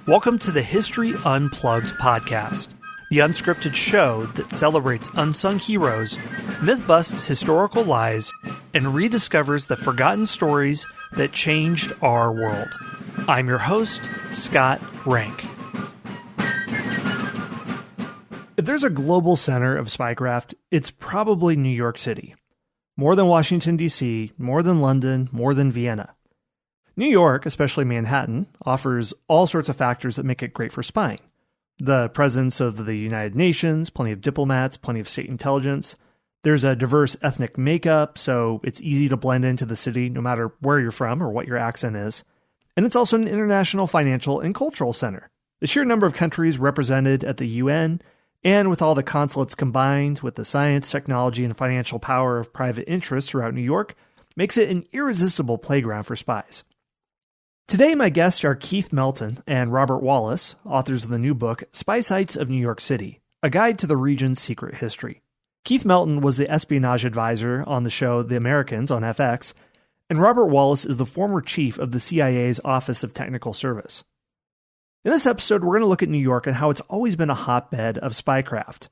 Welcome to the History Unplugged podcast, the unscripted show that celebrates unsung heroes, myth-busts historical lies, and rediscovers the forgotten stories that changed our world. I'm your host, Scott Rank. If there's a global center of spycraft, it's probably New York City. More than Washington, D.C., more than London, more than Vienna. New York, especially Manhattan, offers all sorts of factors that make it great for spying. The presence of the United Nations, plenty of diplomats, plenty of state intelligence. There's a diverse ethnic makeup, so it's easy to blend into the city no matter where you're from or what your accent is. And it's also an international financial and cultural center. The sheer number of countries represented at the UN, and with all the consulates combined with the science, technology, and financial power of private interests throughout New York, makes it an irresistible playground for spies. Today, my guests are Keith Melton and Robert Wallace, authors of the new book, Spy Sites of New York City, A Guide to the Region's Secret History. Keith Melton was the espionage advisor on the show The Americans on FX, and Robert Wallace is the former chief of the CIA's Office of Technical Service. In this episode, we're going to look at New York and how it's always been a hotbed of spycraft.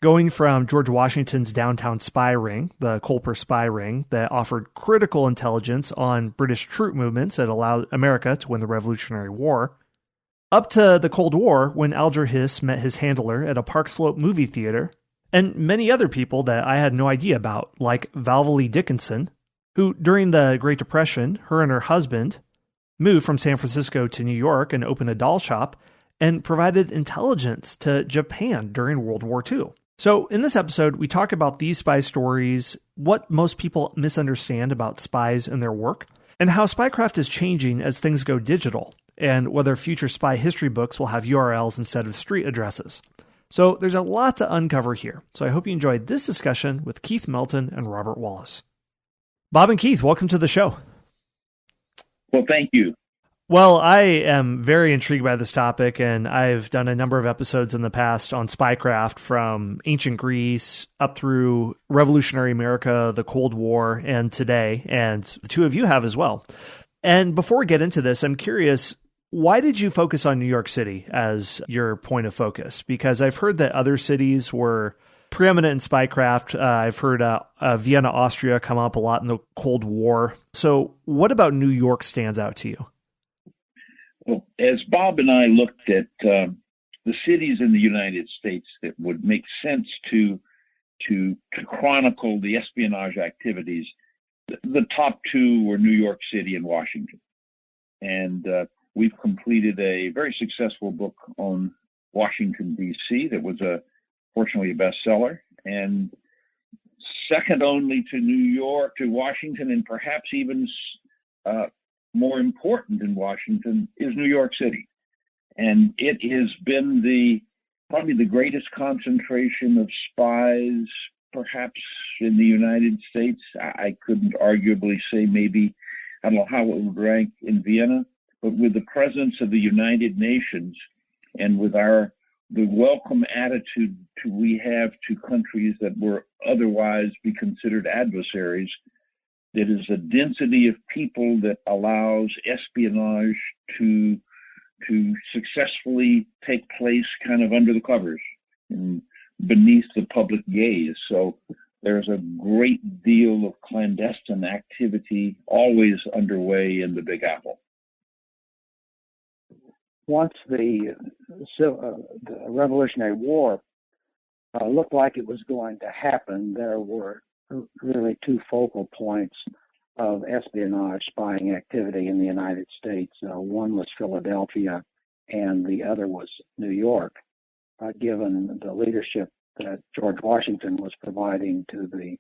Going from George Washington's downtown spy ring, the Culper spy ring, that offered critical intelligence on British troop movements that allowed America to win the Revolutionary War, up to the Cold War when Alger Hiss met his handler at a Peck Slip movie theater, and many other people that I had no idea about, like Valvalie Dickinson, who during the Great Depression, her and her husband moved from San Francisco to New York and opened a doll shop and provided intelligence to Japan during World War II. So in this episode, we talk about these spy stories, what most people misunderstand about spies and their work, and how spycraft is changing as things go digital, and whether future spy history books will have URLs instead of street addresses. So there's a lot to uncover here. So I hope you enjoyed this discussion with Keith Melton and Robert Wallace. Bob and Keith, welcome to the show. Well, thank you. Well, I am very intrigued by this topic, and I've done a number of episodes in the past on spycraft from ancient Greece up through revolutionary America, the Cold War, and today, and the two of you have as well. And before we get into this, I'm curious, why did you focus on New York City as your point of focus? Because I've heard that other cities were preeminent in spycraft. I've heard Vienna, Austria come up a lot in the Cold War. So what about New York stands out to you? Well, as Bob and I looked at the cities in the United States that would make sense to chronicle the espionage activities, the top two were New York City and Washington. And we've completed a very successful book on Washington, D.C. that was fortunately a bestseller. And second only to New York, to Washington, and perhaps even more important in Washington is New York City. And it has been probably the greatest concentration of spies, perhaps in the United States. I couldn't arguably say maybe, I don't know how it would rank in Vienna, but with the presence of the United Nations and with the welcome attitude we have to countries that were otherwise be considered adversaries, it is a density of people that allows espionage to successfully take place kind of under the covers and beneath the public gaze. So there's a great deal of clandestine activity always underway in the Big Apple. Once the Revolutionary War looked like it was going to happen, there were really two focal points of espionage spying activity in the United States. One was Philadelphia and the other was New York. Given the leadership that George Washington was providing to the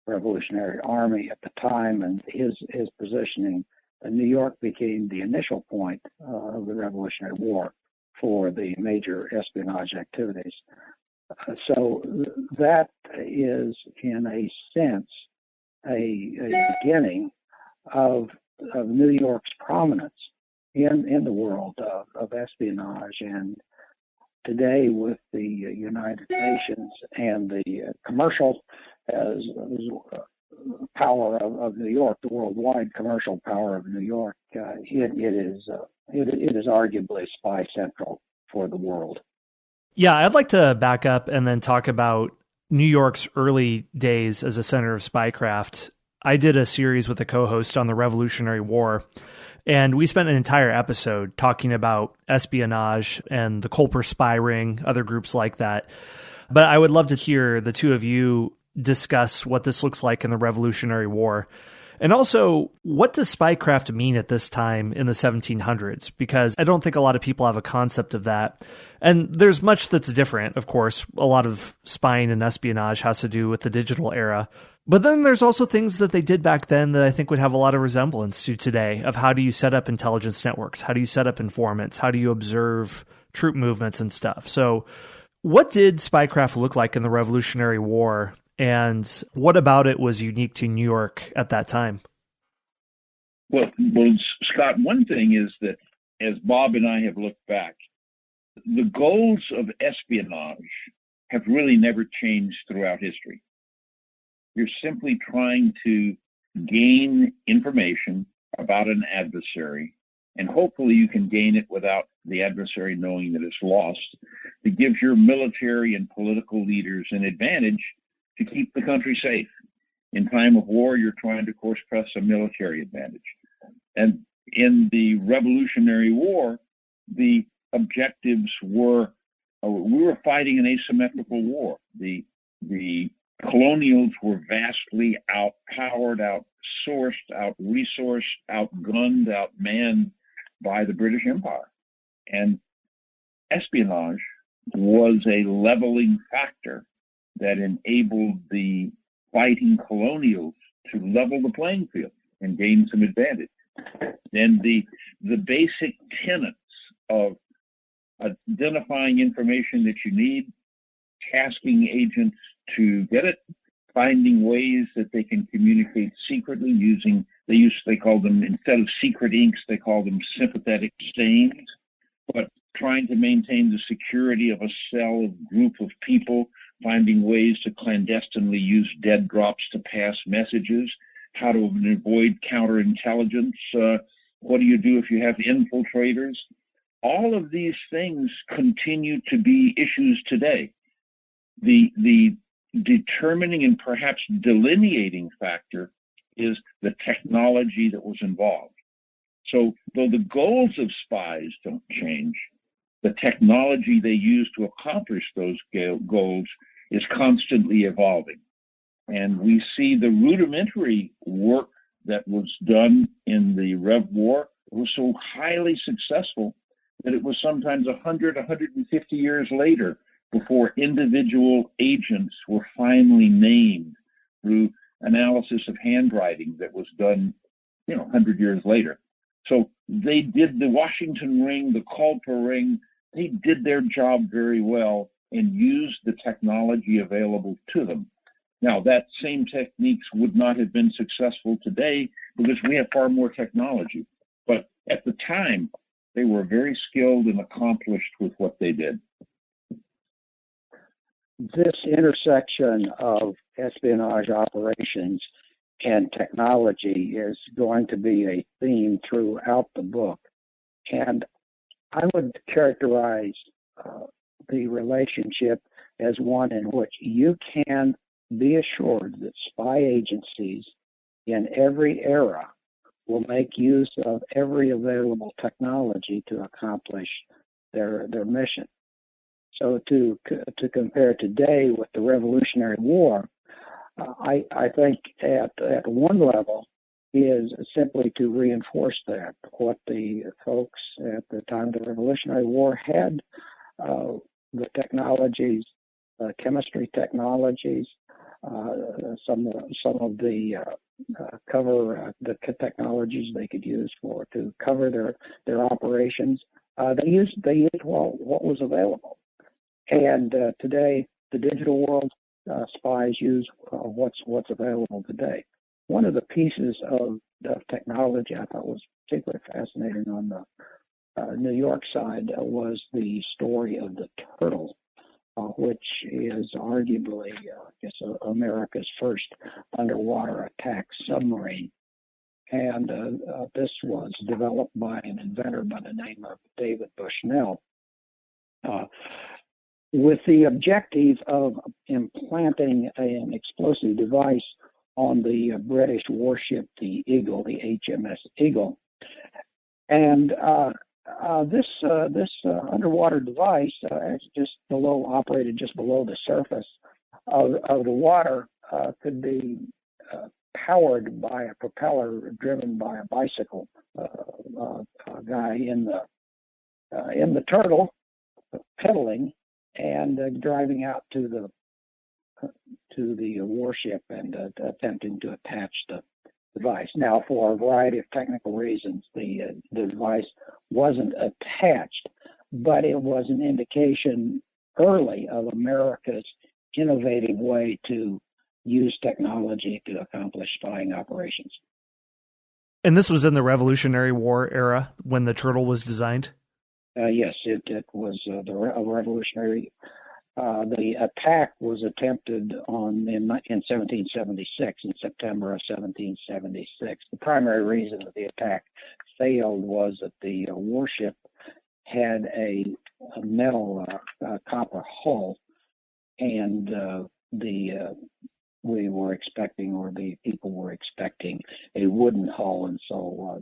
Revolutionary Army at the time and his positioning, New York became the initial point of the Revolutionary War for the major espionage activities. So that is, in a sense, a beginning of New York's prominence in the world of espionage. And today, with the United Nations and the commercial power of New York, the worldwide commercial power of New York, it is it is arguably spy central for the world. Yeah, I'd like to back up and then talk about New York's early days as a center of spycraft. I did a series with a co-host on the Revolutionary War, and we spent an entire episode talking about espionage and the Culper spy ring, other groups like that. But I would love to hear the two of you discuss what this looks like in the Revolutionary War. And also, what does spycraft mean at this time in the 1700s? Because I don't think a lot of people have a concept of that. And there's much that's different, of course. A lot of spying and espionage has to do with the digital era. But then there's also things that they did back then that I think would have a lot of resemblance to today, of how do you set up intelligence networks? How do you set up informants? How do you observe troop movements and stuff? So what did spycraft look like in the Revolutionary War? And what about it was unique to New York at that time? Well, Scott, one thing is that as Bob and I have looked back, the goals of espionage have really never changed throughout history. You're simply trying to gain information about an adversary, and hopefully you can gain it without the adversary knowing that it's lost. It gives your military and political leaders an advantage to keep the country safe. In time of war, you're trying to course press a military advantage. And in the Revolutionary War, the objectives were, we were fighting an asymmetrical war. The colonials were vastly outpowered, outsourced, out-resourced, outgunned, outmanned by the British Empire. And espionage was a leveling factor that enabled the fighting colonials to level the playing field and gain some advantage. And the basic tenets of identifying information that you need, tasking agents to get it, finding ways that they can communicate secretly they call them, instead of secret inks, they call them sympathetic stains, but trying to maintain the security of a cell, a group of people, finding ways to clandestinely use dead drops to pass messages, how to avoid counterintelligence, what do you do if you have infiltrators? All of these things continue to be issues today. The determining and perhaps delineating factor is the technology that was involved. So though the goals of spies don't change, the technology they use to accomplish those goals is constantly evolving. And we see the rudimentary work that was done in the Rev War was so highly successful that it was sometimes 100, 150 years later before individual agents were finally named through analysis of handwriting that was done, 100 years later. So they did the Washington ring, the Culper ring. They did their job very well and used the technology available to them. Now, that same techniques would not have been successful today because we have far more technology. But at the time, they were very skilled and accomplished with what they did. This intersection of espionage operations and technology is going to be a theme throughout the book. And I would characterize the relationship as one in which you can be assured that spy agencies in every era will make use of every available technology to accomplish their mission. So to compare today with the Revolutionary War, I think at one level is simply to reinforce that what the folks at the time of the Revolutionary War had, the technologies, chemistry technologies, some of the the technologies they could use to cover their operations. They used what was available. And today, the digital world, spies use what's available today. One of the pieces of technology I thought was particularly fascinating on the New York side was the story of the turtle, which is arguably, America's first underwater attack submarine. and this was developed by an inventor by the name of David Bushnell, with the objective of implanting an explosive device on the British warship, the Eagle, the HMS Eagle. And this underwater device, operated just below the surface of the water, could be powered by a propeller driven by a bicycle guy in the turtle, pedaling and driving out to the warship and attempting to attach the device. Now, for a variety of technical reasons, the device wasn't attached, but it was an indication early of America's innovative way to use technology to accomplish spying operations. And this was in the Revolutionary War era when the turtle was designed? Yes, it was the revolutionary. The attack was attempted in 1776, in September of 1776. The primary reason that the attack failed was that the warship had a metal copper hull, and we were expecting, or the people were expecting, a wooden hull, and so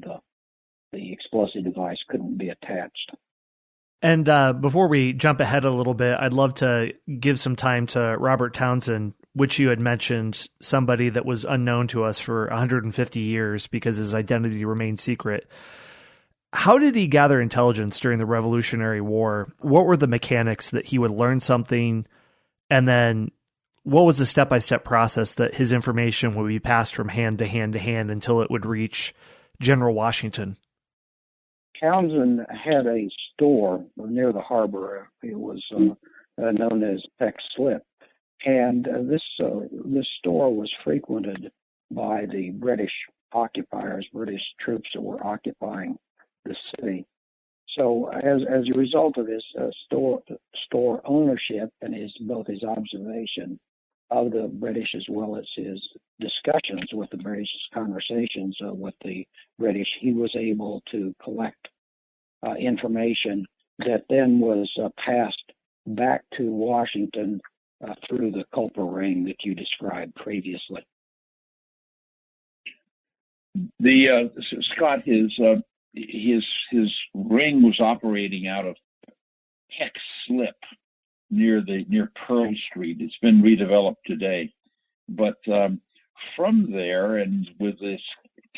the explosive device couldn't be attached. And before we jump ahead a little bit, I'd love to give some time to Robert Townsend, which you had mentioned, somebody that was unknown to us for 150 years because his identity remained secret. How did he gather intelligence during the Revolutionary War? What were the mechanics that he would learn something, and then what was the step-by-step process that his information would be passed from hand to hand to hand until it would reach General Washington? Townsend had a store near the harbor. It was known as Peck Slip, and this store was frequented by the British occupiers, British troops that were occupying the city. So, as a result of his store ownership and both his observation of the British as well as his discussions with the British, conversations with the British, he was able to collect information that then was passed back to Washington through the Culper ring that you described previously. Scott, his ring was operating out of Peck Slip near Pearl Street. It's been redeveloped today, but from there, and with his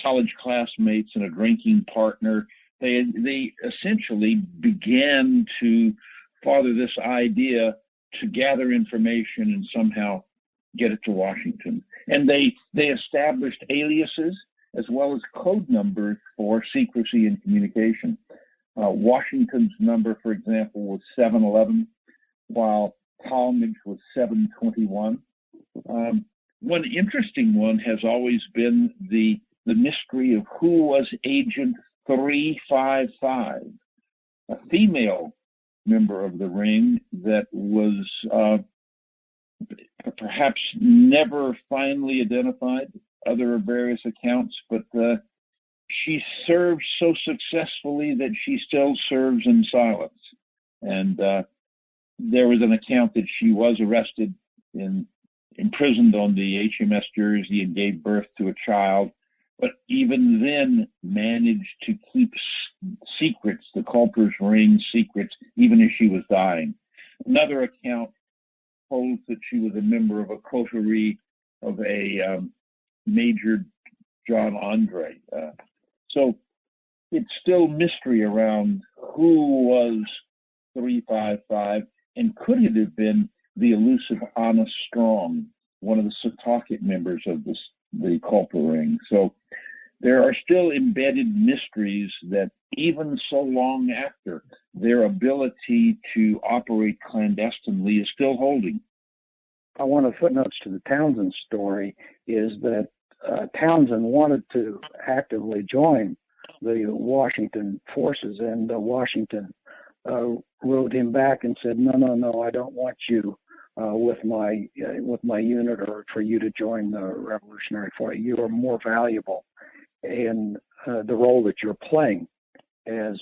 college classmates and a drinking partner, they essentially began to father this idea to gather information and somehow get it to Washington. And they established aliases as well as code numbers for secrecy and communication. Washington's number, for example, was 711, while Talmadge was 721. One interesting one has always been the mystery of who was Agent 355, a female member of the ring that was perhaps never finally identified, other various accounts, but she served so successfully that she still serves in silence. And there was an account that she was arrested and imprisoned on the HMS Jersey and gave birth to a child, but even then managed to keep secrets, the Culper's ring secrets, even as she was dying. Another account holds that she was a member of a coterie of a Major John Andre. So it's still mystery around who was 355, and could it have been the elusive Anna Strong, one of the Setauket members of the Culper ring. So there are still embedded mysteries that even so long after, their ability to operate clandestinely is still holding. One of the footnotes to the Townsend story is that Townsend wanted to actively join the Washington forces, and Washington wrote him back and said, no, I don't want you with my unit, or for you to join the Revolutionary Force. You are more valuable. in the role that you're playing as